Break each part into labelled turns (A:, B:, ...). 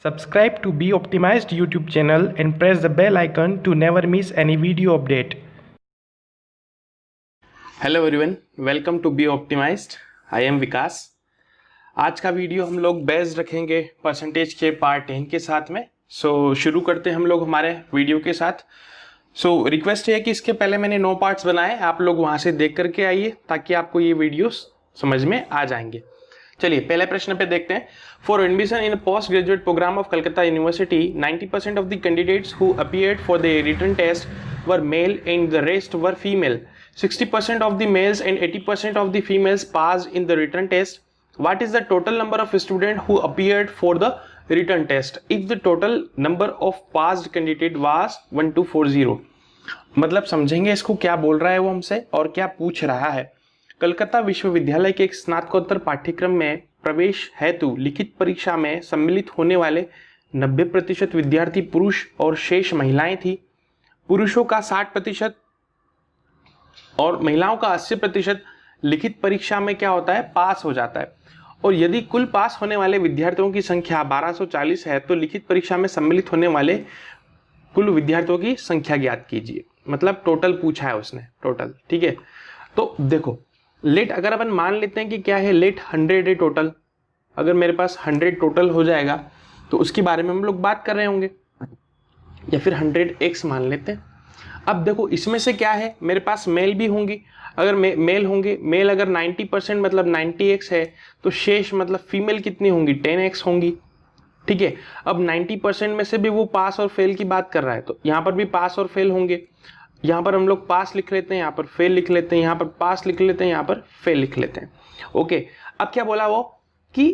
A: Subscribe to Be Optimized YouTube channel and press the bell icon to never miss any video update.
B: Hello everyone, welcome to be optimized. I am Vikas. आज का video हम लोग based रखेंगे percentage के part 10 के साथ में। शुरू करते हैं हम लोग हमारे वीडियो के साथ। रिक्वेस्ट है कि इसके पहले मैंने 9 पार्ट्स बनाए, आप लोग वहाँ से देख करके आइए ताकि आपको ये वीडियोस समझ में आ जाएंगे। चलिए पहले प्रश्न पे देखते हैं। For admission in post graduate programme of Calcutta university 90% of the candidates who appeared for the written test were male and the rest were female. 60% of the males and 80% of the females passed in the written test. What is the total number of students who appeared for the written test if the total number of passed candidate was 1240? मतलब समझेंगे इसको क्या बोल रहा है वो हमसे और क्या पूछ रहा है। कलकत्ता विश्वविद्यालय के एक स्नातकोत्तर पाठ्यक्रम में प्रवेश हेतु लिखित परीक्षा में सम्मिलित होने वाले 90% विद्यार्थी पुरुष और शेष महिलाएं थी। पुरुषों का 60% और महिलाओं का 80% लिखित परीक्षा में क्या होता है, पास हो जाता है। और यदि कुल पास होने वाले विद्यार्थियों की संख्या 1240 है तो लिखित परीक्षा में सम्मिलित होने वाले कुल विद्यार्थियों की संख्या ज्ञात कीजिए। मतलब टोटल पूछा है उसने, टोटल। ठीक है, तो देखो लेट अगर अपन मान लेते हैं कि क्या है, लेट 100 है टोटल। अगर मेरे पास 100 टोटल हो जाएगा तो उसके बारे में हम लोग बात कर रहे होंगे, या फिर 100x मान लेते हैं। अब देखो इसमें से क्या है, मेरे पास मेल भी होंगी। अगर मेल होंगे, मेल अगर 90% मतलब 90x है तो शेष मतलब फीमेल कितनी होंगी, 10x होंगी। ठीक है, अब 90% में से भी वो पास और फेल की बात कर रहा है तो यहाँ पर भी पास और फेल होंगे। यहाँ पर हम लोग पास लिख लेते हैं, यहाँ पर फेल लिख लेते हैं, यहाँ पर पास लिख लेते हैं, यहाँ पर फेल लिख लेते हैं। ओके, अब क्या बोला वो कि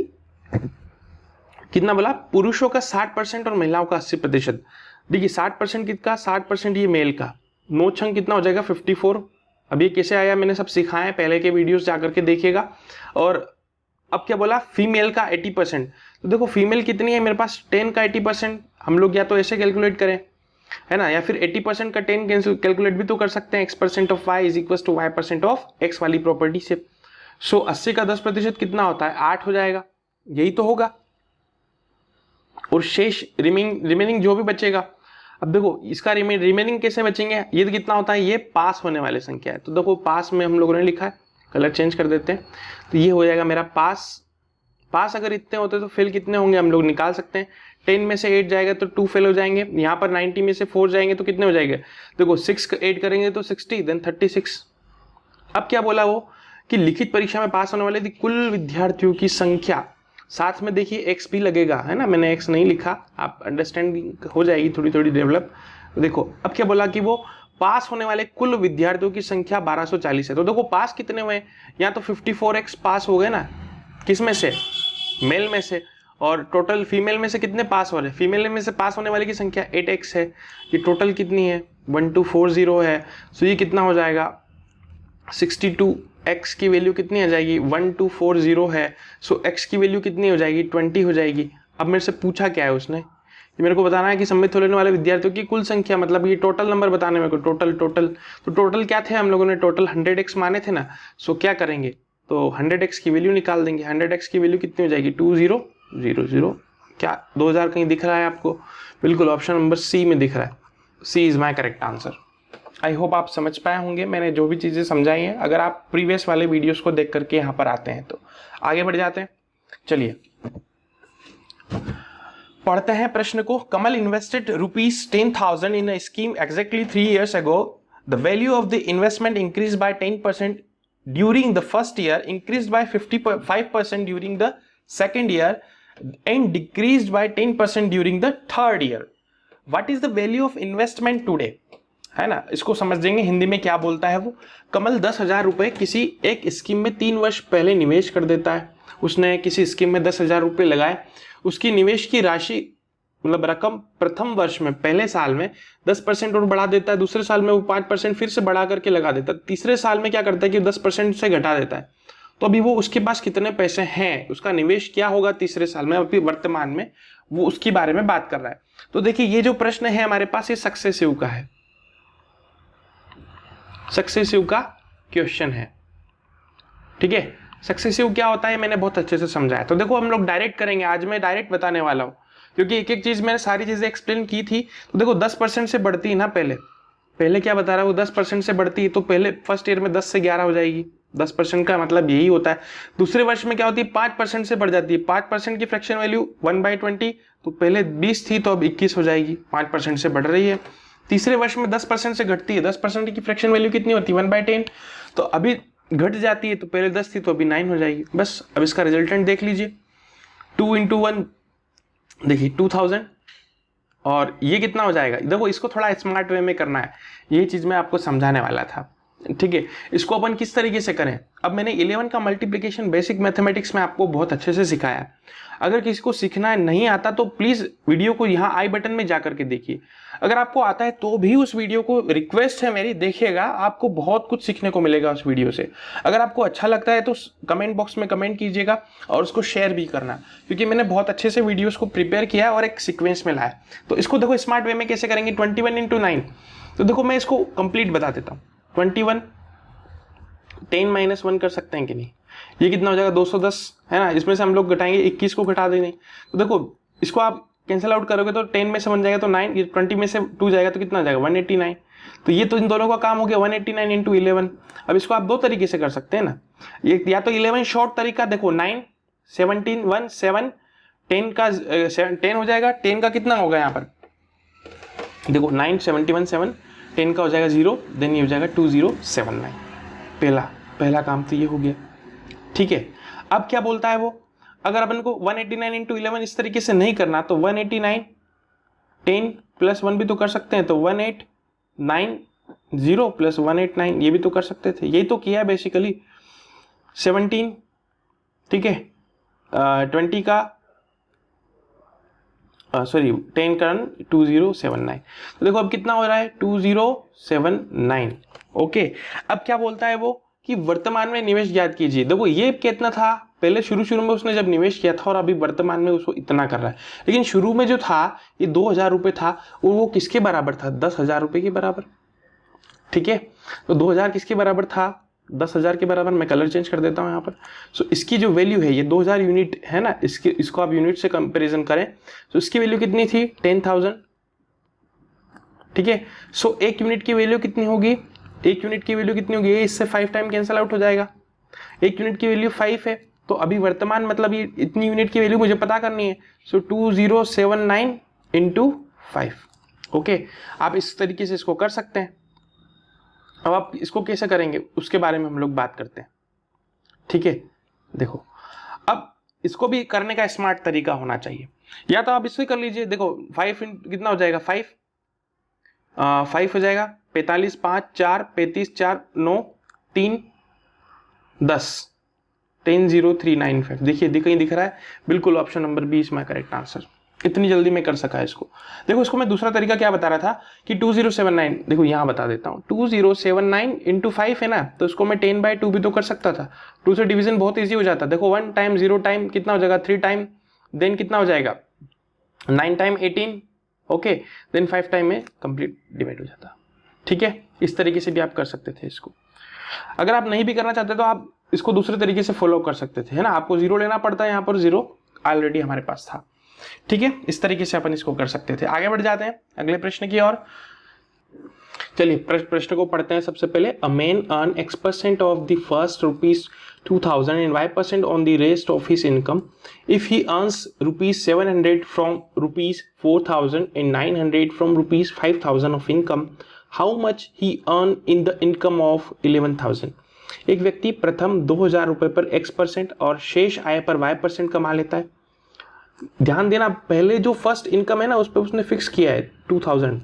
B: कितना बोला, पुरुषों का 60% और महिलाओं का 80%। देखिए 60% किसका, 60% ये मेल का। 9 छंग कितना हो जाएगा, 54। अब ये कैसे आया मैंने सब सिखाया है, पहले के वीडियोस जाकर के देखिएगा। और अब क्या बोला, फीमेल का 80%। तो देखो फीमेल कितनी है मेरे पास, 10 का 80%। हम लोग या तो ऐसे कैलकुलेट करें, है ना, या फिर 80% का 10 कैलकुलेट भी तो कर सकते हैं। x% of y is equal to y% of x वाली प्रॉपर्टी से। 80 का 10% कितना होता है, 8 हो जाएगा, यही तो होगा। और शेष रिमेनिंग जो भी बचेगा, अब देखो इसका रिमेनिंग कैसे बचेंगे, ये तो कितना होता है, ये पास होने वाले संख्या है। तो देखो पास में हम लोगों ने लिखा है, कलर चेंज कर देते हैं, तो ये हो जाएगा मेरा पास। अगर इतने होते तो फेल कितने होंगे हम लोग निकाल सकते हैं। 10 में से 8 जाएगा तो 2 फेल हो जाएंगे। यहाँ पर 90 में से 4 जाएंगे तो कितने हो जाएंगे, देखो 6 8 करेंगे तो 60, देन 36। अब क्या बोला वो कि लिखित परीक्षा में पास होने वाले कुल विद्यार्थियों की संख्या, साथ में देखिए एक्स भी लगेगा, है ना, मैंने एक्स नहीं लिखा, आप अंडरस्टैंडिंग हो जाएगी थोड़ी थोड़ी डेवलप। देखो अब क्या बोला कि वो पास होने वाले कुल विद्यार्थियों की संख्या 1240 है। तो देखो पास कितने हुए, यहाँ तो 54x पास हो गए ना, किस में से, मेल में से। और टोटल फीमेल में से कितने पास हो रहे, फीमेल में से पास होने वाले की संख्या 8x है। ये टोटल कितनी है, 1240 है। सो ये कितना हो जाएगा, 62x की वैल्यू कितनी आ जाएगी, 1240 है। सो x की वैल्यू कितनी हो जाएगी, 20 हो जाएगी। अब मेरे से पूछा क्या है उसने, ये मेरे को बताना है कि सम्मिलित होने वाले विद्यार्थियों की कुल संख्या, मतलब ये टोटल नंबर बताने मेरे को, टोटल। तो टोटल क्या थे, हम लोगों ने टोटल 100x माने थे ना। सो क्या करेंगे, तो 100x की वैल्यू निकाल देंगे। 100x की वैल्यू कितनी हो जाएगी, 2000। क्या 2000 कहीं दिख रहा है आपको, बिल्कुल ऑप्शन नंबर सी में दिख रहा है। C is my correct answer. I hope आप समझ पाए होंगे मैंने जो भी चीज़ें समझाई हैं। अगर आप प्रीवियस वाले वीडियोस को देख करके यहाँ पर आते हैं तो आगे बढ़ जाते हैं। चलिए पढ़ते हैं प्रश्न को। Kamal invested ₹10,000 in a scheme exactly 3 years ago. The value of the investment increased by 10% during the first year, increased by 55% during the second year, and decreased by 10% during the third year. What is the value of investment today? है ना, इसको समझ देंगे हिंदी में क्या बोलता है वो। कमल 10,000 रुपए किसी एक स्कीम में 3 वर्ष पहले निवेश कर देता है। उसने किसी स्कीम में 10,000 रुपए लगाए, उसकी निवेश की राशि मतलब रकम प्रथम वर्ष में, पहले साल में 10% और बढ़ा देता है, दूसरे साल में वो 5% फिर से बढ़ा करके लगा देता है, तीसरे साल में क्या करता है कि 10% से घटा देता है। तो अभी वो उसके पास कितने पैसे हैं, उसका निवेश क्या होगा तीसरे साल में, अभी वर्तमान में, वो उसके बारे में बात कर रहा है। तो देखिए ये जो प्रश्न है हमारे पास, ये सक्सेसिव का है, सक्सेसिव का क्वेश्चन है। ठीक है, सक्सेसिव क्या होता है मैंने बहुत अच्छे से समझाया। तो देखो हम लोग डायरेक्ट करेंगे, आज मैं डायरेक्ट बताने वाला हूं क्योंकि एक एक चीज़ मैंने सारी चीज़ें एक्सप्लेन की थी। तो देखो 10% से बढ़ती है ना, पहले क्या बता रहा है वो 10% से बढ़ती है, तो पहले फर्स्ट ईयर में 10 से 11 हो जाएगी। 10% का मतलब यही होता है। दूसरे वर्ष में क्या होती है, 5% से बढ़ जाती है। 5% की फ्रैक्शन वैल्यू 1/20, तो पहले 20 थी तो अब 21 हो जाएगी, 5% से बढ़ रही है। तीसरे वर्ष में 10% से घटती है। 10% की फ्रैक्शन वैल्यू कितनी होती है, 1/10, तो अभी घट जाती है, तो पहले 10 थी तो अभी 9 हो जाएगी। बस अब इसका रिजल्टेंट देख लीजिए, 2 × 1 देखिए 2000, और ये कितना हो जाएगा। देखो इसको थोड़ा स्मार्ट वे में करना है, ये चीज़ मैं आपको समझाने वाला था, ठीक है। इसको अपन किस तरीके से करें, अब मैंने 11 का मल्टीप्लिकेशन बेसिक मैथमेटिक्स में आपको बहुत अच्छे से सिखाया है। अगर किसी को सीखना नहीं आता तो प्लीज़ वीडियो को यहाँ आई बटन में जा करके देखिए। अगर आपको आता है तो भी उस वीडियो को रिक्वेस्ट है मेरी, देखिएगा, आपको बहुत कुछ सीखने को मिलेगा उस वीडियो से। अगर आपको अच्छा लगता है तो कमेंट बॉक्स में कमेंट कीजिएगा और उसको शेयर भी करना, क्योंकि मैंने बहुत अच्छे से वीडियोस को प्रिपेयर किया और एक सीक्वेंस में लाया। तो इसको देखो स्मार्ट वे में कैसे करेंगे, 21 × 9। तो देखो मैं इसको कंप्लीट बता देता हूँ। 21, 10 - 1 कर सकते हैं कि नहीं, ये कितना हो जाएगा 210 है ना। इसमें से हम लोग घटाएंगे, 21 को घटा देंगे। तो देखो इसको आप कैंसिल आउट करोगे तो 10 में से 1 जाएगा तो 9, ये 20 में से 2 जाएगा तो कितना हो जाएगा 189। तो ये तो इन दोनों का काम हो गया, 189 × 11। अब इसको आप दो तरीके से कर सकते हैं ना, ये या तो 11 शॉर्ट तरीका, देखो 9 17 1 7 10 का 10 हो जाएगा। 10 का कितना होगा यहाँ पर, देखो 9 71 7, 10 का हो जाएगा 0, देन ये हो जाएगा 2079। पहला काम तो ये हो गया, ठीक है। अब क्या बोलता है वो, अगर अपन को 189 × 11 इस तरीके से नहीं करना तो 189 10 + 1 भी तो कर सकते हैं, तो 1890 + 189 ये भी तो कर सकते थे, यही तो किया है बेसिकली। 17, ठीक है, 20 का 10 का 2079। तो देखो अब कितना हो रहा है 2079। ओके, अब क्या बोलता है वो कि वर्तमान में निवेश ज्ञात कीजिए। देखो ये कितना था, पहले शुरू में उसने जब निवेश किया था और अभी वर्तमान में उसको इतना कर रहा है, लेकिन शुरू में जो था ये 2000 रुपये था, और वो किसके बराबर था, 10,000 रुपये के बराबर, ठीक है। तो 2000 किसके बराबर था, 10,000 के बराबर। मैं कलर चेंज कर देता हूँ यहाँ पर। सो इसकी जो वैल्यू है ये 2000 यूनिट है ना, इसको आप यूनिट से कंपेरिजन करें तो इसकी वैल्यू कितनी थी 10,000, ठीक है। सो एक यूनिट की वैल्यू कितनी होगी, एक यूनिट की वैल्यू कितनी होगी, इससे 5 टाइम कैंसिल आउट हो जाएगा। एक यूनिट की वैल्यू 5 है, तो अभी वर्तमान मतलब ये इतनी यूनिट की वैल्यू मुझे पता करनी है। सो 2079 × 5। ओके, आप इस तरीके से इसको कर सकते हैं। अब आप इसको कैसे करेंगे उसके बारे में हम लोग बात करते हैं, ठीक है। देखो अब इसको भी करने का स्मार्ट तरीका होना चाहिए, या तो आप इससे कर लीजिए। देखो 5 कितना हो जाएगा, 5 हो जाएगा 45 5 4 35 4 9 3 10 100395। देखिए कहीं दिख रहा है, बिल्कुल option number B is my correct answer. इतनी जल्दी मैं कर सका इसको। देखो इसको मैं दूसरा तरीका क्या बता रहा था कि 2079, देखो यहाँ बता देता हूँ, 2079 × 5 है ना, तो इसको मैं 10/2 भी तो कर सकता था। 2 से डिवीजन बहुत ईजी हो जाता। देखो 1 टाइम 0 टाइम कितना हो जाएगा 3 टाइम, देन कितना हो जाएगा 9 टाइम 18, ओके, देन 5 टाइम में कंप्लीट डिवाइड हो जाता, ठीक है। इस तरीके से भी आप कर सकते थे इसको। अगर आप नहीं भी करना चाहते तो आप इसको दूसरे तरीके से फॉलो कर सकते थे, है ना। आपको 0 लेना पड़ता है, यहाँ पर 0 ऑलरेडी हमारे पास था, ठीक है। इस तरीके से अपन इसको कर सकते थे। आगे बढ़ जाते हैं अगले प्रश्न की ओर। चलिए प्रश्न को पढ़ते हैं। सबसे पहले, a man earn X% of the first ₹2000 and Y% on the rest of his income if he earns ₹700 from ₹4000 and 900 from ₹5000 of income, how much he earn in the income of 11,000। एक व्यक्ति प्रथम 2000 रुपये पर X% और शेष आय पर Y% कमा लेता है। ध्यान देना, पहले जो फर्स्ट इनकम है ना उस पर उसने फिक्स किया है 2000,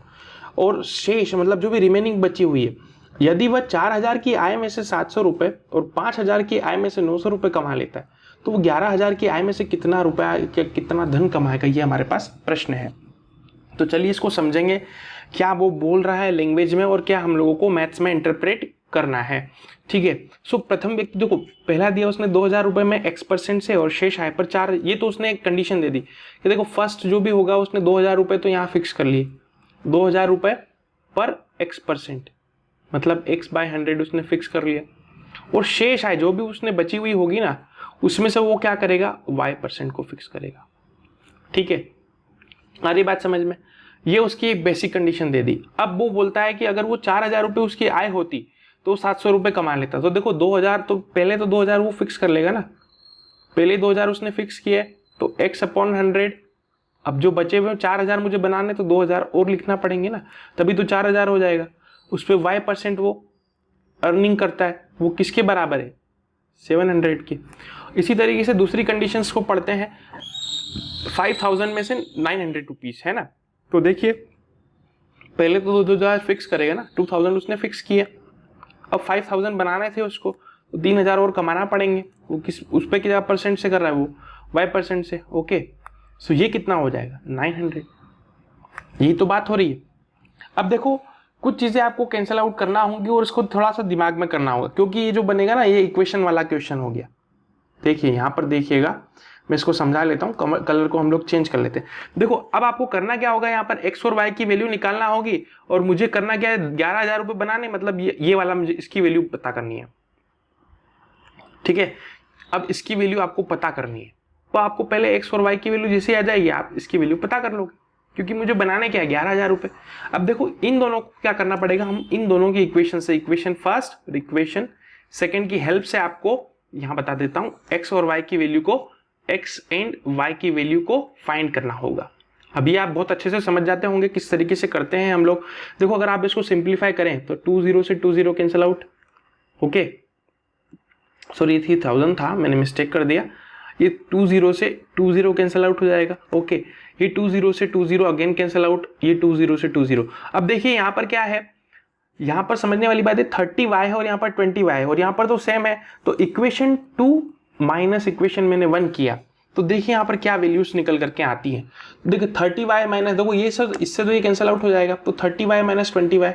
B: और शेष मतलब जो भी रिमेनिंग बची हुई है, यदि वह 4000 की आय में से 700 रुपये और 5000 की आय में से 900 रुपये कमा लेता है, तो वो 11,000 की आय में से कितना रुपया, कितना धन कमाएगा, ये हमारे पास प्रश्न है। तो चलिए इसको समझेंगे, क्या वो बोल रहा है लैंग्वेज में और क्या हम लोगों को मैथ्स में इंटरप्रेट करना है, ठीक है। सो प्रथम व्यक्ति, देखो पहला दिया उसने 2000 रुपये में X% से और शेष आय पर 4, ये तो उसने एक कंडीशन दे दी कि देखो फर्स्ट जो भी होगा उसने 2000 रुपये तो यहाँ फिक्स कर लिए, 2000 रुपये पर X%, मतलब X/100 उसने फिक्स कर लिया, और शेष आय जो भी उसने बची हुई होगी ना उसमें से वो क्या करेगा, Y% को फिक्स करेगा, ठीक है। आ रही बात समझ में? ये उसकी एक बेसिक कंडीशन दे दी। अब वो बोलता है कि अगर वो 4,000 रुपये उसकी आय होती तो 700 रुपये कमा लेता। तो देखो 2,000 तो पहले तो 2,000 वो फिक्स कर लेगा ना, पहले 2,000 उसने फिक्स किया तो x/100। अब जो बचे हुए 4,000 मुझे बनाने तो 2,000 और लिखना पड़ेंगे ना, तभी तो 4,000 हो जाएगा। उस पर y% वो अर्निंग करता है, वो किसके बराबर है? 700 के। इसी तरीके से दूसरी कंडीशंस को पढ़ते हैं। 5,000 में से 900 रुपीज है ना, तो देखिए पहले तो 2,000 फिक्स करेगा ना, 2,000 उसने फिक्स किया। अब 5,000 बनाने थे उसको तो 3,000 और कमाना पड़ेंगे। वो किस उस पर क्या परसेंट से कर रहा है? वो y% से। ओके, सो ये कितना हो जाएगा? 900। यही तो बात हो रही है। अब देखो कुछ चीजें आपको कैंसिल आउट करना होंगी और इसको थोड़ा सा दिमाग में करना होगा, क्योंकि ये जो बनेगा ना, ये इक्वेशन वाला क्वेश्चन हो गया। देखिए यहाँ पर देखिएगा, मैं इसको समझा लेता हूँ, कलर को हम लोग चेंज कर लेते हैं। देखो अब आपको करना क्या होगा, यहाँ पर x और y की वैल्यू निकालना होगी और मुझे करना क्या है, 11,000 रुपये बनाने, मतलब ये वाला मुझे इसकी वैल्यू पता करनी है। ठीक है, अब इसकी वैल्यू आपको पता करनी है तो आपको पहले x और y की वैल्यू जैसे आ जाएगी आप इसकी वैल्यू पता कर लोगे, क्योंकि मुझे बनाने क्या है, 11,000 रुपये। अब देखो इन दोनों को क्या करना पड़ेगा, हम इन दोनों की इक्वेशन से, इक्वेशन फर्स्ट और इक्वेशन सेकेंड की हेल्प से आपको यहां बता देता हूं, x और y की वैल्यू को, x एंड y की वैल्यू को फाइंड करना होगा। अभी आप बहुत अच्छे से समझ जाते होंगे किस तरीके से करते हैं हम लोग। देखो अगर आप इसको सिंप्लीफाई करें तो 20 से 20 कैंसिल आउट। ओके, सॉरी 3,000 था, मैंने मिस्टेक कर दिया। ये 20 से 20 कैंसिल आउट हो जाएगा। ओके, ये 20 से 20 अगेन कैंसिल आउट, ये 20 से 20। अब देखिए यहाँ पर क्या है, यहाँ पर समझने वाली बात है 30y है और यहाँ पर 20y है और यहाँ पर तो सेम है। तो इक्वेशन 2 माइनस इक्वेशन मैंने 1 किया तो देखिए यहाँ पर क्या वैल्यूज निकल करके आती हैं। देखिए 30y माइनस, देखो ये सर इससे तो ये कैंसिल आउट हो जाएगा, तो 30y माइनस 20y,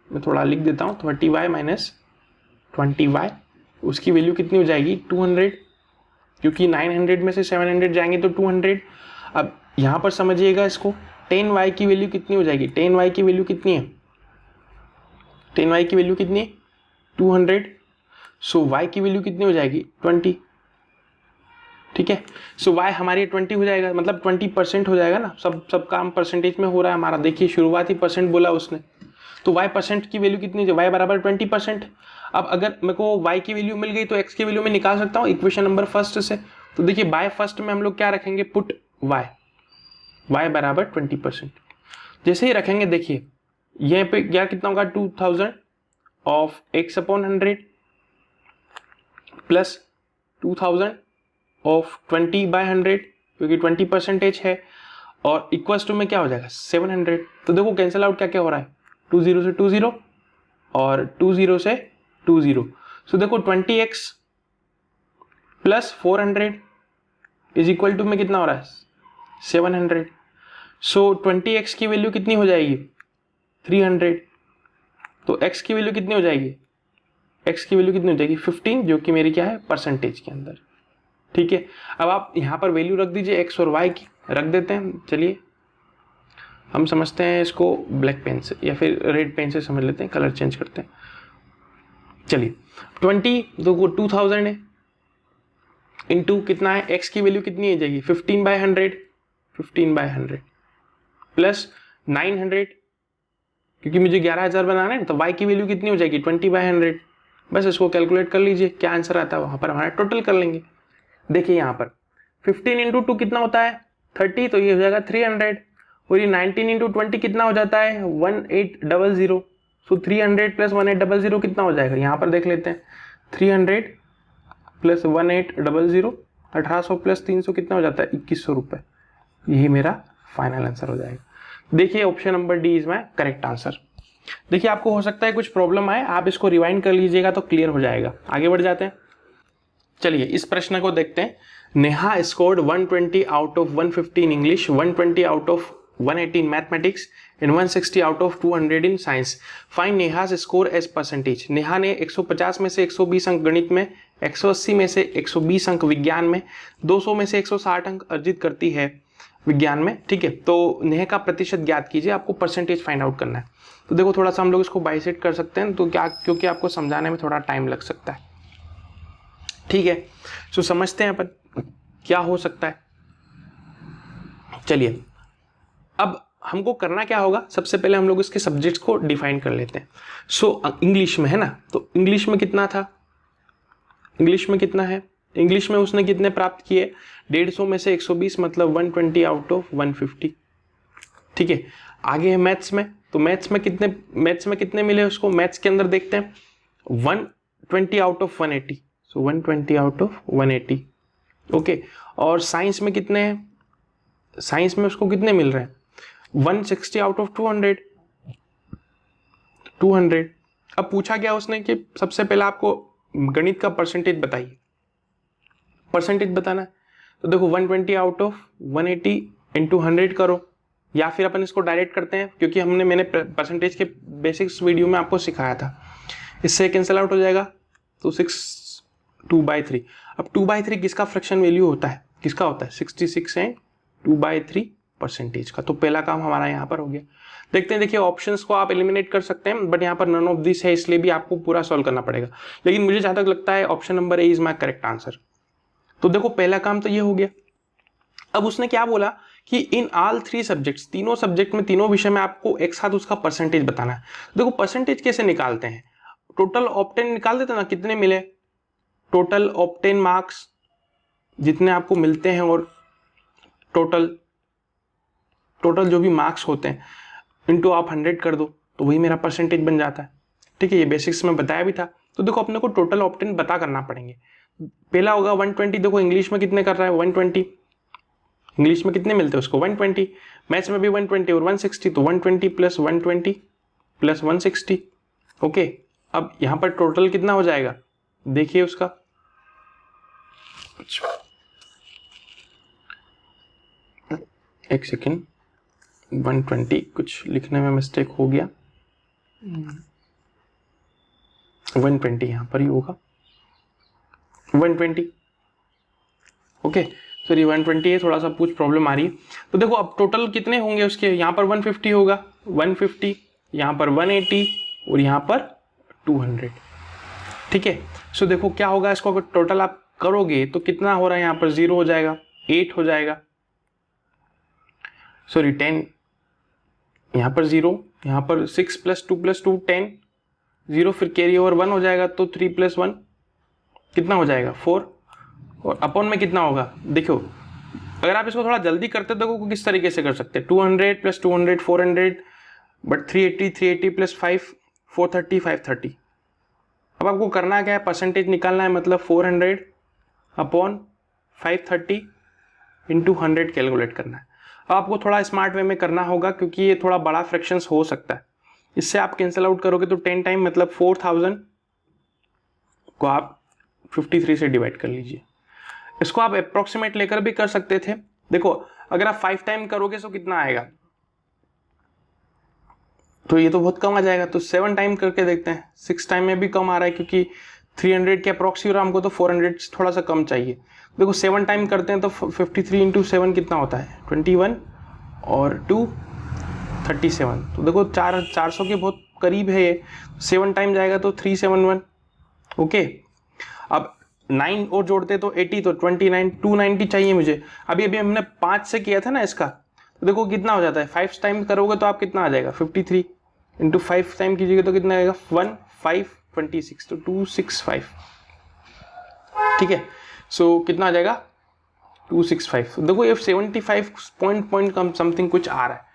B: मैं थोड़ा लिख देता हूँ, 30y माइनस 20y, उसकी वैल्यू कितनी हो जाएगी? 200, क्योंकि 900 में से 700 जाएंगे तो 200। अब यहाँ पर समझिएगा इसको, 10y की वैल्यू कितनी हो जाएगी? 10y की वैल्यू कितनी है? 10y की वैल्यू कितनी है? 200। सो y की वैल्यू कितनी हो जाएगी? 20। ठीक है, सो y हमारी 20 हो जाएगा, मतलब 20% हो जाएगा ना, सब काम परसेंटेज में हो रहा है हमारा। देखिए शुरुआती परसेंट बोला उसने, तो y परसेंट की वैल्यू कितनी है? y बराबर 20%। अब अगर मेरे को y की वैल्यू मिल गई तो x की वैल्यू में निकाल सकता हूँ इक्वेशन नंबर फर्स्ट से। तो देखिए बाय फर्स्ट में हम लोग क्या रखेंगे, पुट y बराबर 20%। जैसे ही रखेंगे देखिए यहाँ पे क्या कितना होगा, 2,000 ऑफ x/100 प्लस 2,000 ऑफ 20/100, क्योंकि 20% है, और इक्वल्स टू में क्या हो जाएगा 700। तो देखो कैंसिल आउट क्या क्या हो रहा है, 20 से 20 और 20 से 20। सो देखो 20x plus 400 is equal to में कितना हो रहा है 700। सो 20x की वैल्यू कितनी हो जाएगी 300। तो x की वैल्यू कितनी हो जाएगी, x की वैल्यू कितनी हो जाएगी 15, जो कि मेरी क्या है परसेंटेज के अंदर। ठीक है, अब आप यहाँ पर वैल्यू रख दीजिए x और y की, रख देते हैं। चलिए हम समझते हैं इसको ब्लैक पेन से या फिर रेड पेन से समझ लेते हैं, कलर चेंज करते हैं। चलिए 20 तो 2,000 है, इंटू कितना है, x की वैल्यू कितनी हो जाएगी 15/100, 15/100 प्लस 900, क्योंकि मुझे 11,000 बनाना है तो y की वैल्यू कितनी हो जाएगी 20/100। बस इसको कैलकुलेट कर लीजिए, क्या आंसर आता है वहां पर हमारा टोटल कर लेंगे। देखिए यहाँ पर 15 इंटू 2 कितना होता है 30, तो ये हो जाएगा 300, और ये 19 इंटू 20 कितना हो जाता है 1800। सो 300 प्लस 1800 कितना हो जाएगा, यहाँ पर देख लेते हैं, 300 प्लस 1800, 1800 प्लस 300 कितना हो जाता है 2100 रुपये। यही मेरा फाइनल आंसर हो जाएगा। देखिए option number D is my correct answer. देखिए आपको हो सकता है कुछ प्रॉब्लम आए, आप इसको रिवाइंड कर लीजिएगा तो क्लियर हो जाएगा। आगे बढ़ जाते हैं। चलिए इस प्रश्न को देखते हैं। Neha scored 120 out of 150 in English, 120 out of 180 in mathematics and 160 out of 200 in science. Find नेहा's score as percentage. Neha ने 150 में से 120 अंक गणित में, 180 में से 120 अंक विज्ञान में, 200 में से 160 अंक अर्जित करती है विज्ञान में। ठीक है, तो नेहा का प्रतिशत ज्ञात कीजिए, आपको परसेंटेज फाइंड आउट करना है। तो देखो थोड़ा सा हम लोग इसको बाइसेट कर सकते हैं, तो क्या, क्योंकि आपको समझाने में थोड़ा टाइम लग सकता है। ठीक है, तो समझते हैं अपन क्या हो सकता है। चलिए अब हमको करना क्या होगा, सबसे पहले हम लोग इसके सब्जेक्ट्स को डिफाइन कर लेते हैं। सो इंग्लिश में है ना, तो इंग्लिश में कितना था, इंग्लिश में कितना है, इंग्लिश में उसने कितने प्राप्त किए, 150 में से 120 मतलब 120 आउट ऑफ 150। ठीक है, आगे है मैथ्स में, तो मैथ्स में कितने मिले उसको, मैथ्स के अंदर देखते हैं 120 out of 180, so 120 out of 180। Okay, और साइंस में कितने हैं, साइंस में उसको कितने मिल रहे हैं 160 आउट ऑफ 200। अब पूछा गया उसने कि सबसे पहले आपको गणित का परसेंटेज बताइए, परसेंटेज बताना है। तो देखो 120 आउट ऑफ 180 इंटू 100 करो, या फिर अपन इसको डायरेक्ट करते हैं, क्योंकि मैंने परसेंटेज के बेसिक्स वीडियो में आपको सिखाया था, इससे कैंसिल आउट हो जाएगा, तो 2/3। अब 2/3 किसका फ्रैक्शन वैल्यू होता है, किसका होता है 66 एंड 2/3 परसेंटेज का। तो पहला काम हमारा यहाँ पर हो गया। देखते हैं, देखिए ऑप्शंस को आप एलिमिनेट कर सकते हैं, बट यहाँ पर नन ऑफ दिस है, इसलिए भी आपको पूरा सॉल्व करना पड़ेगा। लेकिन मुझे जहां तक लगता है option number A is my correct answer. तो देखो पहला काम तो ये हो गया। अब उसने क्या बोला कि इन ऑल 3 सब्जेक्ट्स, तीनों सब्जेक्ट में, तीनों विषय में आपको एक साथ उसका परसेंटेज बताना है। देखो परसेंटेज कैसे निकालते हैं, टोटल ऑप्टेन निकाल देते ना, कितने मिले, टोटल ऑप्टेन मार्क्स जितने आपको मिलते हैं और टोटल जो भी मार्क्स होते हैं इंटू आप 100 कर दो, तो वही मेरा परसेंटेज बन जाता है। ठीक है, ये बेसिक्स में बताया भी था। तो देखो अपने को टोटल ऑप्टेन पता करना पड़ेंगे। पहला होगा 120, देखो इंग्लिश में कितने कर रहा है 120, इंग्लिश में कितने मिलते हैं उसको 120, मैथ्स में भी 120 और 160, तो 120 प्लस 120 प्लस 160। ओके, अब यहाँ पर टोटल कितना हो जाएगा देखिए उसका, एक सेकेंड, 120 कुछ लिखने में मिस्टेक हो गया, 120 यहाँ पर ही होगा 120। ओके सॉरी 120 है, थोड़ा सा कुछ प्रॉब्लम आ रही है। तो देखो अब टोटल कितने होंगे उसके, यहाँ पर 150 होगा, 150 यहाँ पर 180 और यहाँ पर 200। ठीक है, सो देखो क्या होगा, इसको अगर टोटल आप करोगे तो कितना हो रहा है, यहाँ पर 0 हो जाएगा, 8 हो जाएगा, सॉरी 10, यहाँ पर 0, यहाँ पर 6 प्लस 2 प्लस 2 10, 0 फिर कैरी ओवर 1 हो जाएगा, तो 3 प्लस 1 कितना हो जाएगा 4, और अपॉन में कितना होगा। देखो अगर आप इसको थोड़ा जल्दी करते तो देखो किस तरीके से कर सकते हैं, 200 प्लस 200 400, बट 380 प्लस 5 430 530। अब आपको करना क्या है, परसेंटेज निकालना है, मतलब 400 अपॉन 530 इंटू 100 कैलकुलेट करना है। अब आपको थोड़ा स्मार्ट वे में करना होगा, क्योंकि ये थोड़ा बड़ा फ्रैक्शंस हो सकता है। इससे आप कैंसिल आउट करोगे तो 10 टाइम मतलब 4000 को आप 53 से डिवाइड कर लीजिए। इसको आप अप्रोक्सीमेट लेकर भी कर सकते थे। देखो अगर आप 5 टाइम करोगे तो कितना आएगा, तो ये तो बहुत कम आ जाएगा, तो 7 टाइम करके देखते हैं। 6 टाइम में भी कम आ रहा है, क्योंकि 300 के अप्रोक्स ही, हमको तो 400 थोड़ा सा कम चाहिए। देखो 7 टाइम करते हैं तो 53 इंटू 7 कितना होता है 21 और 2 37। तो देखो 400 के बहुत करीब है ये, 7 टाइम जाएगा तो 371। ओके, अब 9 और जोड़ते तो 80, तो 29 290 चाहिए मुझे। अभी हमने 5 से किया था ना इसका, तो देखो कितना हो जाता है, 5 टाइम करोगे तो आप कितना आ जाएगा 53 इंटू 5 टाइम कीजिएगा तो कितना आएगा 1526, तो 265। ठीक है, सो कितना आ जाएगा 265। देखो ये 75 पॉइंट कम समथिंग कुछ आ रहा है।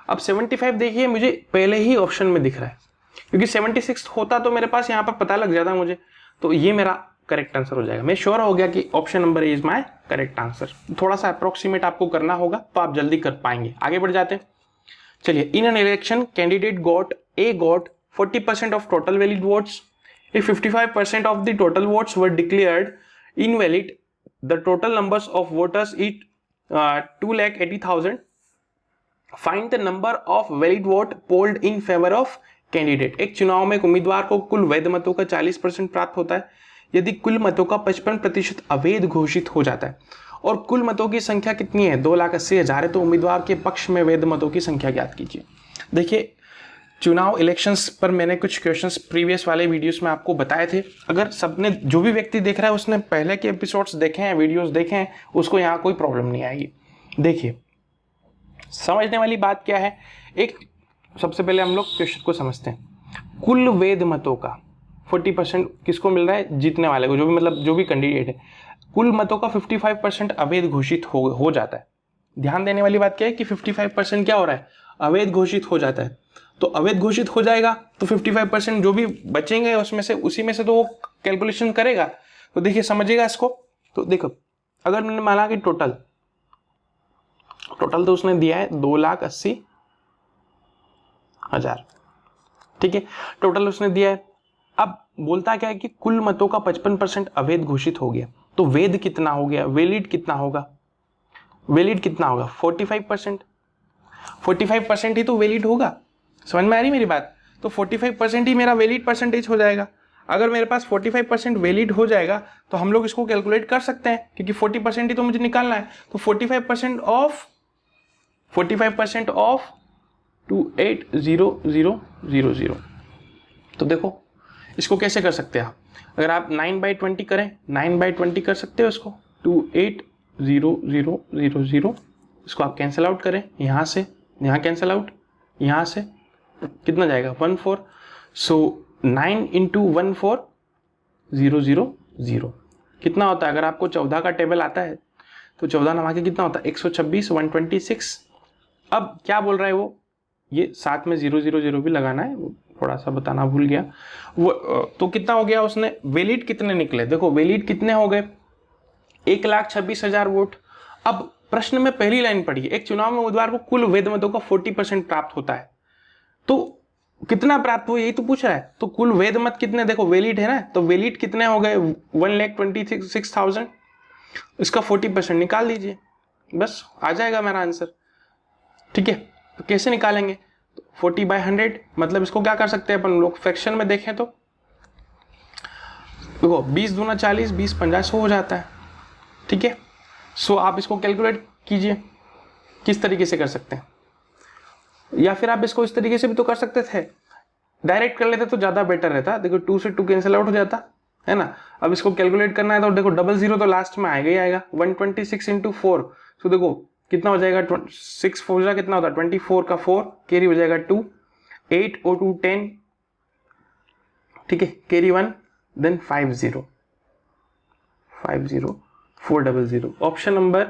B: अब 75 देखिए मुझे पहले ही ऑप्शन में दिख रहा है, क्योंकि 76 होता तो मेरे पास यहाँ पर पता लग जाता मुझे, तो ये मेरा करेक्ट आंसर हो जाएगा। मैं श्योर हो गया कि option number is my correct answer. थोड़ा सा अप्रोक्सीमेट आपको करना होगा तो आप जल्दी कर पाएंगे। आगे बढ़ जाते हैं, चलिए। In an election candidate got 40% of total valid votes, if 55% of the total votes were declared invalid, the total numbers of voters is 2,80,000. Find the number of valid vote polled in favor of candidate. एक चुनाव में एक उम्मीदवार को कुल वैध मतों का 40% प्राप्त होता है यदि कुल मतों का 55% अवैध घोषित हो जाता है, और कुल मतों की संख्या कितनी है 2,80,000 है, तो उम्मीदवार के पक्ष में वैध मतों की संख्या ज्ञात कीजिए। देखिए चुनाव इलेक्शंस पर मैंने कुछ क्वेश्चंस प्रीवियस वाले वीडियोस में आपको बताए थे। अगर सबने, जो भी व्यक्ति देख रहा है उसने पहले के एपिसोड्स देखे हैं, वीडियोस देखे हैं, उसको यहाँ कोई प्रॉब्लम नहीं आएगी। देखिए समझने वाली बात क्या है, एक सबसे पहले हम लोग क्वेश्चन को समझते हैं। कुल वेद मतों का 40% किसको मिल रहा है, जीतने वाले को, जो भी मतलब जो भी कैंडिडेट है। कुल मतों का 55% अवैध घोषित हो जाता है। ध्यान देने वाली बात क्या है कि 55% क्या हो रहा है, अवैध घोषित हो जाता है। तो अवैध घोषित हो जाएगा तो 55% जो भी बचेंगे उसमें से, उसी में से तो वो कैलकुलेशन करेगा। तो देखिए समझिएगा इसको। तो देखो अगर मैंने माना कि टोटल तो उसने दिया है 2,80,000, ठीक है, टोटल उसने दिया है। अब बोलता क्या है कि कुल मतों का 55% अवैध घोषित हो गया। तो वेद कितना हो गया, वैलिड कितना होगा, वैलिड कितना होगा 45%। 45% ही तो वैलिड होगा। समझ में आ रही मेरी बात। तो 45% ही मेरा वैलिड परसेंटेज हो जाएगा। अगर मेरे पास 45% वैलिड हो जाएगा तो हम लोग इसको कैलकुलेट कर सकते हैं, क्योंकि 40% ही तो मुझे निकालना है। तो 45% ऑफ 280000। तो देखो इसको कैसे कर सकते हैं आप, अगर आप 9/20 करें, 9/20 कर सकते हो इसको, 280000। इसको आप कैंसिल आउट करें, यहाँ से यहाँ कैंसिल आउट, यहाँ से कितना जाएगा 14। सो 9 × 14,000 कितना होता है। अगर आपको 14 का टेबल आता है तो 14 नवा के कितना होता है 126, 126। अब क्या बोल रहा है वो, ये साथ में 000 भी लगाना है, थोड़ा सा बताना भूल गया वो। तो कितना हो गया उसने, वैलिड कितने निकले, देखो वैलिड कितने हो गए 1,26,000 वोट। अब प्रश्न में पहली लाइन पढ़ी, एक चुनाव में उम्मीदवार को कुल वेद मतों का 40% प्राप्त होता है। तो कितना प्राप्त हुआ यही तो पूछ रहा है। तो कुल वेद मत कितने, देखो वैलिड है ना, तो वैलिड कितने हो गए 1,26,000। इसका 40% निकाल दीजिए, बस आ जाएगा मेरा आंसर। ठीक है, तो कैसे निकालेंगे, तो 40/100 मतलब इसको क्या कर सकते हैं अपन लोग, फ्रैक्शन में देखें तो देखो 20 दूना 40, 20 50 100 हो जाता है। ठीक है, सो आप इसको कैलकुलेट कीजिए किस तरीके से कर सकते हैं, या फिर आप इसको इस तरीके से भी तो कर सकते थे, डायरेक्ट कर लेते तो ज्यादा बेटर रहता। देखो 2 से 2 कैंसिल आउट हो जाता है ना। अब इसको कैलकुलेट करना है तो देखो 00 तो लास्ट में आएगा ही आएगा। 126 × 4, तो देखो कितना हो जाएगा 6 4 कितना होता है 24 का 4, कैरी हो जाएगा 2, 8 और 2 10, ठीक है, carry 1, then 50 400। Option number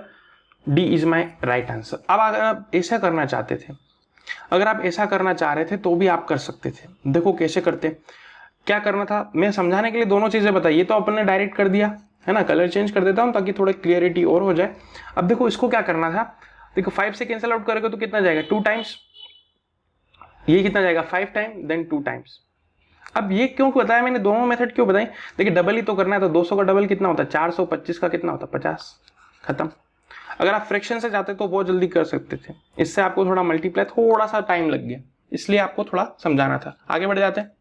B: D is my right answer. अब अगर आप ऐसा करना चाहते थे, अगर आप ऐसा करना चाह रहे थे तो भी आप कर सकते थे। देखो कैसे करते, क्या करना था, मैं समझाने के लिए दोनों चीजें बताई। ये तो अपन ने डायरेक्ट कर दिया है ना, कलर चेंज कर देता हूं ताकि थोड़ा क्लियरिटी और हो जाए। अब देखो इसको क्या करना था, देखो 5 से कैंसिल आउट करोगे तो कितना जाएगा 2 टाइम्स, ये कितना जाएगा 5 टाइम, देन 2 टाइम्स। अब ये क्यों बताया मैंने, दोनों मेथड क्यों बताई, देखिए डबल ही तो करना है। तो 200 का डबल कितना होता है 400, 25 का कितना होता है 50, खत्म। अगर आप फ्रैक्शन से जाते तो बहुत जल्दी कर सकते थे, इससे आपको थोड़ा मल्टीप्लाई थोड़ा सा टाइम लग गया, इसलिए आपको थोड़ा समझाना था। आगे बढ़ जाते हैं,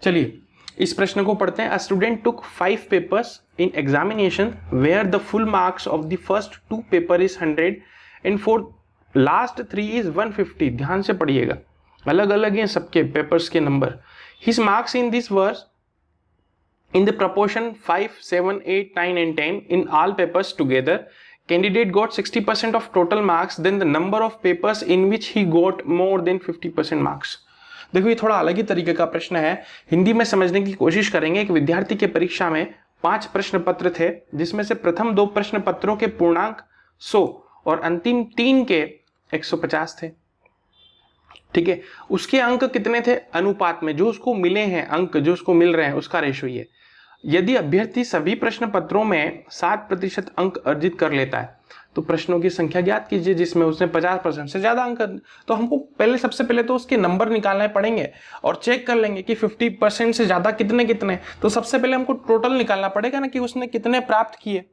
B: चलिए इस प्रश्न को पढ़ते हैं। A student took 5 papers in examination where the full marks of the first 2 paper is 100 and for last 3 is 150। ध्यान से पढ़िएगा, अलग अलग हैं सबके पेपर्स के नंबर। His marks in this were in the proportion 5, 7, 8, 9 and 10 in all papers together. Candidate got 60% of total marks, then the number of papers in which he got more than 50% marks. देखो ये थोड़ा अलग ही तरीके का प्रश्न है, हिंदी में समझने की कोशिश करेंगे। एक विद्यार्थी के परीक्षा में 5 प्रश्न पत्र थे, जिसमें से प्रथम 2 प्रश्न पत्रों के पूर्णांक 100 और अंतिम 3 के 150 थे। ठीक है, उसके अंक कितने थे अनुपात में, जो उसको मिले हैं अंक, जो उसको मिल रहे हैं उसका रेशो ये। यदि अभ्यर्थी सभी प्रश्न पत्रों में 60% अंक अर्जित कर लेता है तो प्रश्नों की संख्या ज्ञात कीजिए जिसमें उसने 50% से ज्यादा अंक। तो हमको पहले सबसे पहले तो उसके नंबर निकालने पड़ेंगे और चेक कर लेंगे कि 50% से ज्यादा कितने कितने। तो सबसे पहले हमको टोटल निकालना पड़ेगा ना कि उसने कितने प्राप्त किए।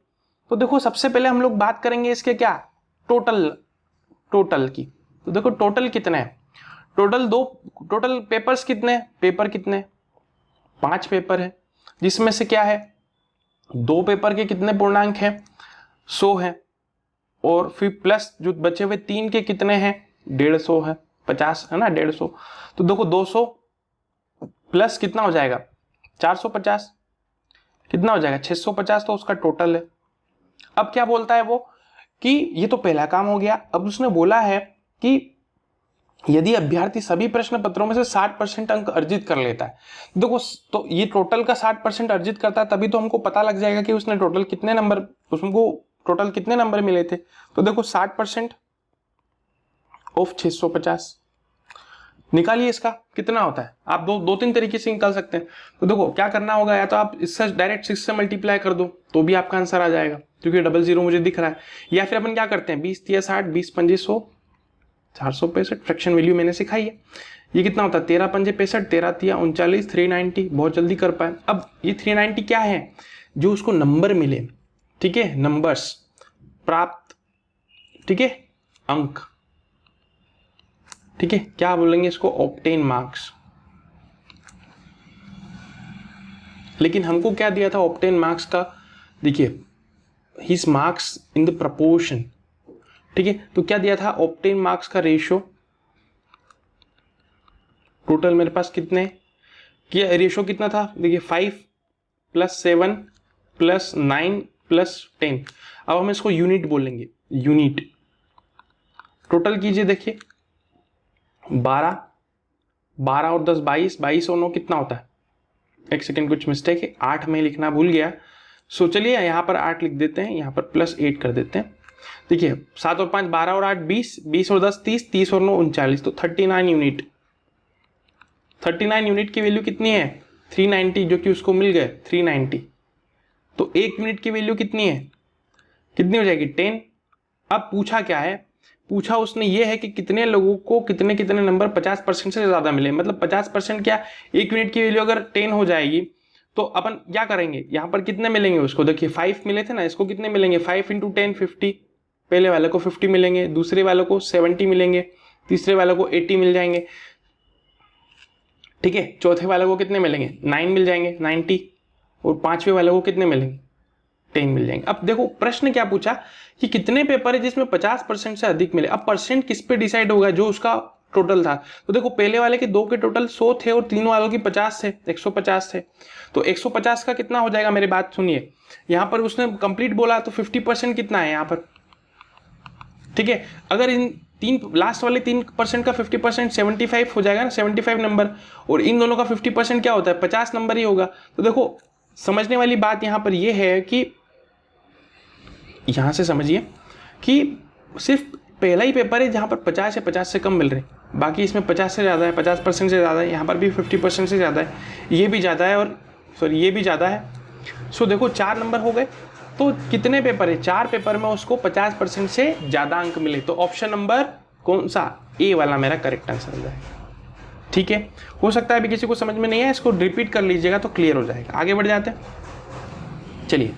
B: तो देखो सबसे पहले हम लोग बात करेंगे इसके क्या टोटल की। तो देखो टोटल कितने हैं, टोटल पेपर्स कितने, पेपर कितने 5 पेपर है, जिसमें से क्या है 2 पेपर के कितने पूर्णांक हैं 100 है, और फिर प्लस जो बचे हुए 3 के कितने हैं 150 है, 50 है ना 150। तो देखो 200 प्लस कितना हो जाएगा 450, कितना हो जाएगा 650, तो उसका टोटल है। अब क्या बोलता है वो कि ये तो पहला काम हो गया। अब उसने बोला है कि यदि अभ्यर्थी सभी प्रश्न पत्रों में से 60% अंक अर्जित कर लेता है, देखो तो ये टोटल का 60% अर्जित करता है, तभी तो हमको पता लग जाएगा कि उसने टोटल कितने नंबर, उसको टोटल कितने नंबर मिले थे। तो देखो 60% ऑफ 650 निकालिए, इसका कितना होता है। आप दो तीन तरीके से निकाल सकते हैं। तो देखो क्या करना होगा, या तो आप इससे डायरेक्ट 6 से मल्टीप्लाई कर दो तो भी आपका आंसर आ जाएगा, क्योंकि 00 मुझे दिख रहा है। या फिर अपन क्या करते हैं, 20 तिया 60, 20 पंजे 100, 465, फ्रैक्शन वैल्यू मैंने सिखाई है। ये कितना होता है, 13 पंजे 65, 13 तिया 39, 390, बहुत जल्दी कर पाए। अब ये 390 क्या है, जो उसको नंबर मिले, ठीक है, नंबर्स प्राप्त, ठीक है, अंक, ठीक है, क्या बोलेंगे इसको, ऑब्टेन मार्क्स। लेकिन हमको क्या दिया था ऑब्टेन मार्क्स का, देखिए his marks in the proportion, ठीक है। तो क्या दिया था, ऑब्टेन मार्क्स का रेशियो, टोटल मेरे पास कितने, क्या रेशियो कितना था, देखिए 5 + 7 + 9 + 10। अब हम इसको यूनिट बोलेंगे, यूनिट। टोटल कीजिए, देखिए 12 और 10 22, 22 और 9 कितना होता है, एक सेकेंड कुछ मिस्टेक है, 8 में लिखना भूल गया। सो चलिए यहाँ पर 8 लिख देते हैं, यहाँ पर +8 कर देते हैं। देखिए 7 और 5 12 और 8 20, 20 और 10 30, 30 और 9 39, तो 39 यूनिट। 39 यूनिट की वैल्यू कितनी है, 390, जो कि उसको मिल गए 390। तो 1 यूनिट की वैल्यू कितनी है, कितनी हो जाएगी, 10। अब पूछा क्या है, पूछा उसने ये है कि कितने लोगों को कितने कितने नंबर 50% से ज़्यादा मिले। मतलब 50% क्या, 1 यूनिट की वैल्यू अगर 10 हो जाएगी तो अपन क्या करेंगे, यहाँ पर कितने मिलेंगे उसको, देखिए 5 मिले थे ना, इसको कितने मिलेंगे, 5 × 10 50। पहले वाले को 50 मिलेंगे, दूसरे वाले को 70 मिलेंगे, तीसरे वाले को 80 मिल जाएंगे, ठीक है। चौथे वाले को कितने मिलेंगे, 9 मिल जाएंगे 90, और पांचवें वाले को कितने मिलेंगे, 10 मिल जाएंगे। अब देखो प्रश्न क्या पूछा कि कितने पेपर है जिसमें 50% से अधिक मिले। अब परसेंट किस पे डिसाइड होगा, जो उसका टोटल था। तो देखो पहले वाले के 2 के टोटल 100 थे और तीनों वालों की 50 थे, 150 थे। तो 150 का कितना हो जाएगा, मेरी बात सुनिए, यहाँ पर उसने कंप्लीट बोला तो 50% कितना है यहाँ पर, ठीक है। अगर इन तीन लास्ट वाले 3% का 50% 75 हो जाएगा ना, 75 नंबर, और इन दोनों का 50% क्या होता है, 50 नंबर ही होगा। तो देखो समझने वाली बात यहाँ पर यह है कि यहाँ से समझिए कि सिर्फ पहला ही पेपर है जहाँ पर 50 या 50 से कम मिल रहे हैं, बाकी इसमें 50 से ज़्यादा है, 50% से ज़्यादा है, यहाँ पर भी 50% से ज़्यादा है, ये भी ज़्यादा है, और सॉरी ये भी ज़्यादा है। सो देखो 4 नंबर हो गए, तो कितने पेपर है, 4 पेपर में उसको 50% से ज़्यादा अंक मिले। तो ऑप्शन नंबर कौन सा, ए वाला मेरा करेक्ट आंसर हो जाएगा, ठीक है। हो सकता है अभी किसी को समझ में नहीं है, इसको रिपीट कर लीजिएगा तो क्लियर हो जाएगा। आगे बढ़ जाते हैं, चलिए।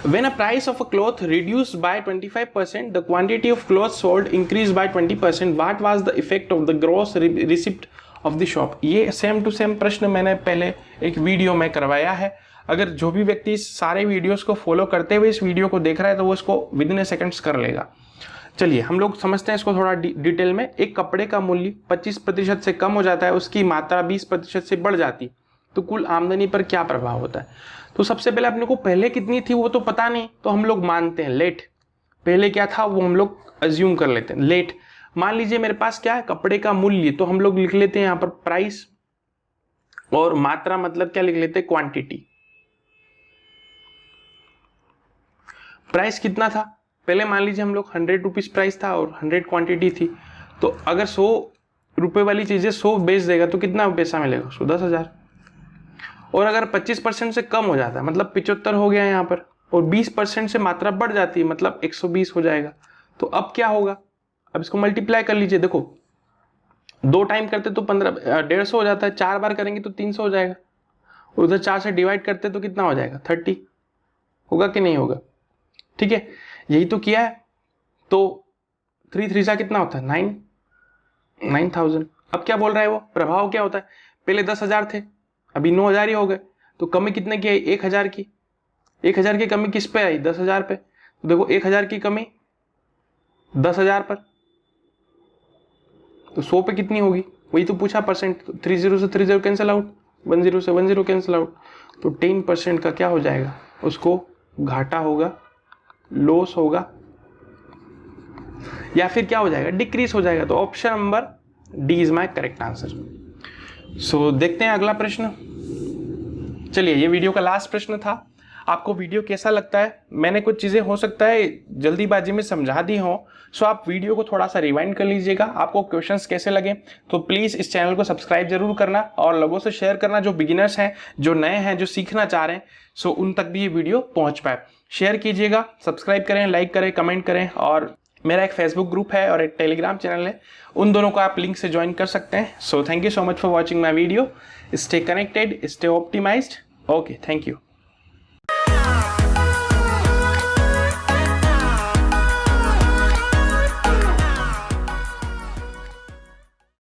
B: When a price of a cloth reduced by 25%, the quantity of clothes sold increased by 20%. What was the effect of the gross receipt of the shop? ये सेम टू सेम प्रश्न मैंने पहले एक वीडियो में करवाया है। अगर जो भी व्यक्ति इस सारे वीडियोस को फॉलो करते हुए इस वीडियो को देख रहा है तो वो इसको विदिन ए सेकंड्स कर लेगा। चलिए हम लोग समझते हैं इसको थोड़ा डिटेल में। एक कपड़े का मूल्य 25% से कम हो जाता है, उसकी मात्रा 20% से बढ़ जाती, तो कुल आमदनी पर क्या प्रभाव होता है। तो सबसे पहले अपने को पहले कितनी थी वो तो पता नहीं, तो हम लोग मानते हैं लेट, पहले क्या था वो हम लोग अज्यूम कर लेते हैं लेट। मान लीजिए मेरे पास क्या है, कपड़े का मूल्य, तो हम लोग लिख लेते हैं यहाँ पर प्राइस, और मात्रा मतलब क्या लिख लेते हैं, क्वांटिटी। प्राइस कितना था पहले, मान लीजिए हम लोग 100 रुपीज प्राइस था और 100 क्वांटिटी थी, तो अगर 100 रुपए वाली चीजें 100 बेच देगा तो कितना पैसा मिलेगा, 10,000। और अगर 25% से कम हो जाता है मतलब 75 हो गया यहाँ पर, और 20% से मात्रा बढ़ जाती है मतलब 120 हो जाएगा। तो अब क्या होगा, अब इसको मल्टीप्लाई कर लीजिए। देखो 2 टाइम करते तो 150 हो जाता है, 4 बार करेंगे तो 300 हो जाएगा, उधर 4 से डिवाइड करते तो कितना हो जाएगा, 30 होगा कि नहीं होगा, ठीक है। यही तो किया है। तो 3 3 सा कितना होता है, 9,000। अब क्या बोल रहा है वो, प्रभाव क्या होता है, पहले 10,000 थे अभी 9,000 ही हो गए, तो कमी कितने की आई, 1,000 की। 1,000 की कमी किस पे आई, 10,000 पे। तो देखो 1,000 की कमी 10,000 पर, तो 100 पे कितनी होगी, वही तो पूछा परसेंट। 30 से 30 कैंसिल आउट, 10 से 10 कैंसिल आउट, तो 10% का क्या हो जाएगा, उसको घाटा होगा, लॉस होगा। या फिर क्या हो जाएगा, डिक्रीज हो जाएगा। तो option number D is my correct answer. So देखते हैं अगला प्रश्न। चलिए, ये वीडियो का लास्ट प्रश्न था। आपको वीडियो कैसा लगता है? मैंने कुछ चीज़ें हो सकता है जल्दीबाजी में समझा दी हो, सो आप वीडियो को थोड़ा सा रिवाइंड कर लीजिएगा। आपको क्वेश्चंस कैसे लगे तो प्लीज़ इस चैनल को सब्सक्राइब जरूर करना और लोगों से शेयर करना, जो बिगिनर्स हैं, जो नए हैं, जो सीखना चाह रहे हैं, सो उन तक भी ये वीडियो पहुँच पाए। शेयर कीजिएगा, सब्सक्राइब करें, लाइक करें, कमेंट करें। और मेरा एक फेसबुक ग्रुप है और एक टेलीग्राम चैनल है, उन दोनों को आप लिंक से ज्वाइन कर सकते हैं। So thank you so much for watching my video. Stay connected, stay optimised. Okay, thank you.